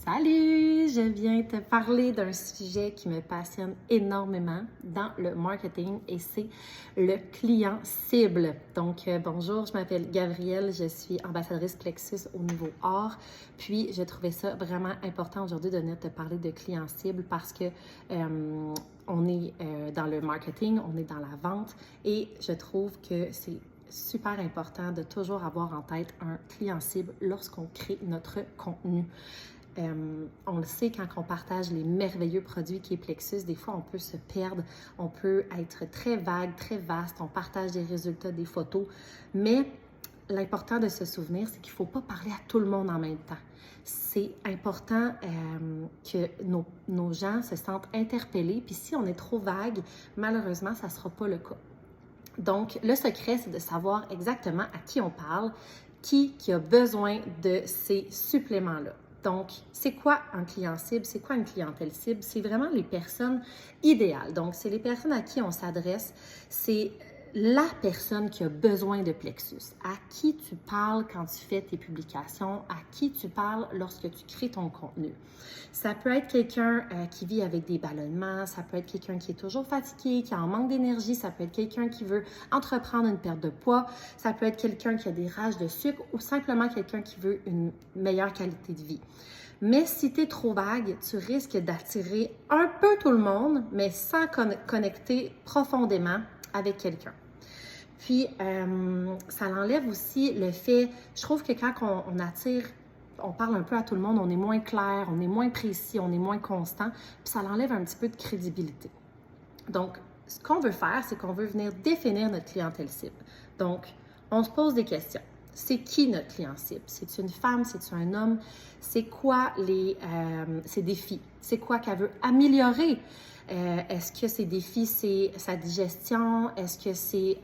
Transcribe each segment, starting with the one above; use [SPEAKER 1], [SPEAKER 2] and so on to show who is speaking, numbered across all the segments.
[SPEAKER 1] Salut! Je viens te parler d'un sujet qui me passionne énormément dans le marketing et c'est le client cible. Donc, bonjour, je m'appelle Gabrielle, je suis ambassadrice Plexus au niveau or. Puis, je trouvais ça vraiment important aujourd'hui de venir te parler de client cible parce que on est dans le marketing, on est dans la vente et je trouve que c'est super important de toujours avoir en tête un client cible lorsqu'on crée notre contenu. On le sait, quand on partage les merveilleux produits qui est Plexus, des fois on peut se perdre, on peut être très vague, très vaste, on partage des résultats, des photos, mais l'important de se souvenir, c'est qu'il ne faut pas parler à tout le monde en même temps. C'est important que nos gens se sentent interpellés, puis si on est trop vague, malheureusement, ça ne sera pas le cas. Donc, le secret, c'est de savoir exactement à qui on parle, qui a besoin de ces suppléments-là. Donc, c'est quoi un client cible? C'est quoi une clientèle cible? C'est vraiment les personnes idéales. Donc, c'est les personnes à qui on s'adresse. C'est la personne qui a besoin de Plexus. À qui tu parles quand tu fais tes publications? À qui tu parles lorsque tu crées ton contenu? Ça peut être quelqu'un qui vit avec des ballonnements, ça peut être quelqu'un qui est toujours fatigué, qui a un manque d'énergie, ça peut être quelqu'un qui veut entreprendre une perte de poids, ça peut être quelqu'un qui a des rages de sucre ou simplement quelqu'un qui veut une meilleure qualité de vie. Mais si tu es trop vague, tu risques d'attirer un peu tout le monde, mais sans connecter profondément avec quelqu'un. Puis, ça l'enlève aussi le fait, je trouve que quand on attire, on parle un peu à tout le monde, on est moins clair, on est moins précis, on est moins constant, puis ça l'enlève un petit peu de crédibilité. Donc, ce qu'on veut faire, c'est qu'on veut venir définir notre clientèle cible. Donc, on se pose des questions. C'est qui notre client cible? C'est-tu une femme? C'est-tu un homme? C'est quoi ses défis? C'est quoi qu'elle veut améliorer? Est-ce que ses défis, c'est sa digestion? Est-ce que c'est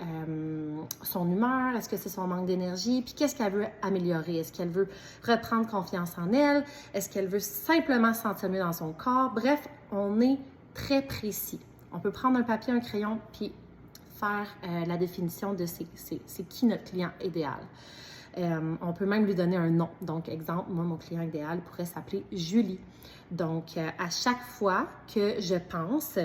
[SPEAKER 1] son humeur? Est-ce que c'est son manque d'énergie? Puis qu'est-ce qu'elle veut améliorer? Est-ce qu'elle veut reprendre confiance en elle? Est-ce qu'elle veut simplement se sentir mieux dans son corps? Bref, on est très précis. On peut prendre un papier, un crayon, puis faire la définition de c'est qui notre client idéal. On peut même lui donner un nom. Donc, exemple, moi, mon client idéal pourrait s'appeler Julie. Donc, à chaque fois que je pense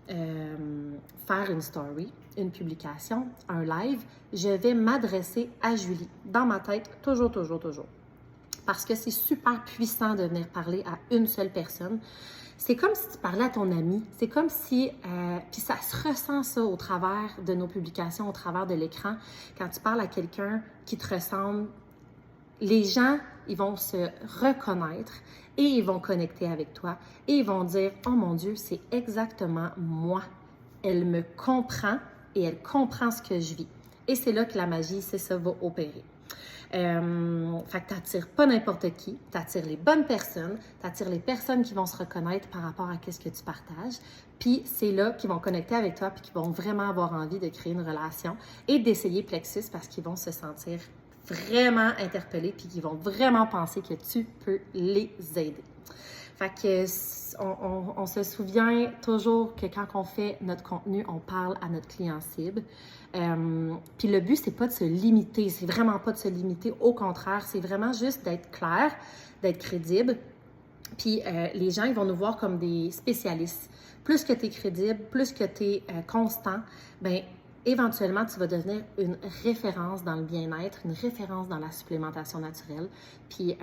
[SPEAKER 1] faire une story, une publication, un live, je vais m'adresser à Julie. Dans ma tête, toujours. Parce que c'est super puissant de venir parler à une seule personne. C'est comme si tu parlais à ton ami. C'est comme si, puis ça se ressent ça au travers de nos publications, au travers de l'écran. Quand tu parles à quelqu'un qui te ressemble, les gens, ils vont se reconnaître et ils vont connecter avec toi et ils vont dire « Oh mon Dieu, c'est exactement moi. Elle me comprend et elle comprend ce que je vis. » Et c'est là que la magie, c'est ça, va opérer. Fait que tu n'attires pas n'importe qui, tu attires les bonnes personnes, tu attires les personnes qui vont se reconnaître par rapport à ce que tu partages, puis c'est là qu'ils vont connecter avec toi puis qu'ils vont vraiment avoir envie de créer une relation et d'essayer Plexus parce qu'ils vont se sentir vraiment interpellés puis qu'ils vont vraiment penser que tu peux les aider. Fait que on se souvient toujours que quand on fait notre contenu, on parle à notre client cible. Puis le but, c'est pas de se limiter, c'est vraiment pas de se limiter. Au contraire, c'est vraiment juste d'être clair, d'être crédible. Puis les gens, ils vont nous voir comme des spécialistes. Plus que tu es crédible, plus que tu es constant, bien, éventuellement, tu vas devenir une référence dans le bien-être, une référence dans la supplémentation naturelle. Puis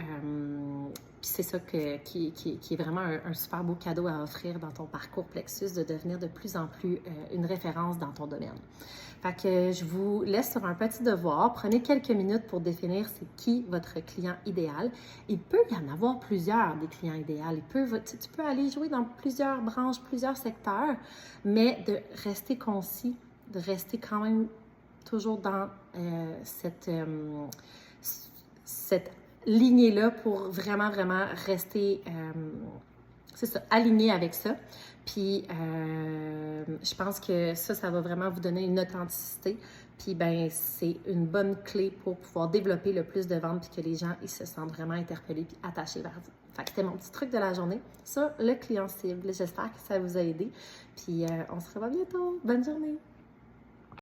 [SPEAKER 1] c'est ça qui est vraiment un super beau cadeau à offrir dans ton parcours Plexus, de devenir de plus en plus une référence dans ton domaine. Fait que je vous laisse sur un petit devoir. Prenez quelques minutes pour définir c'est qui votre client idéal. Il peut y en avoir plusieurs des clients idéaux. Tu peux aller jouer dans plusieurs branches, plusieurs secteurs, mais de rester concis, de rester quand même toujours dans cette lignée-là pour vraiment rester, aligné avec ça. Puis, je pense que ça va vraiment vous donner une authenticité. Puis, ben c'est une bonne clé pour pouvoir développer le plus de ventes puis que les gens, ils se sentent vraiment interpellés puis attachés vers vous. Fait que c'était mon petit truc de la journée sur le client cible. J'espère que ça vous a aidé. Puis, on se revoit bientôt. Bonne journée!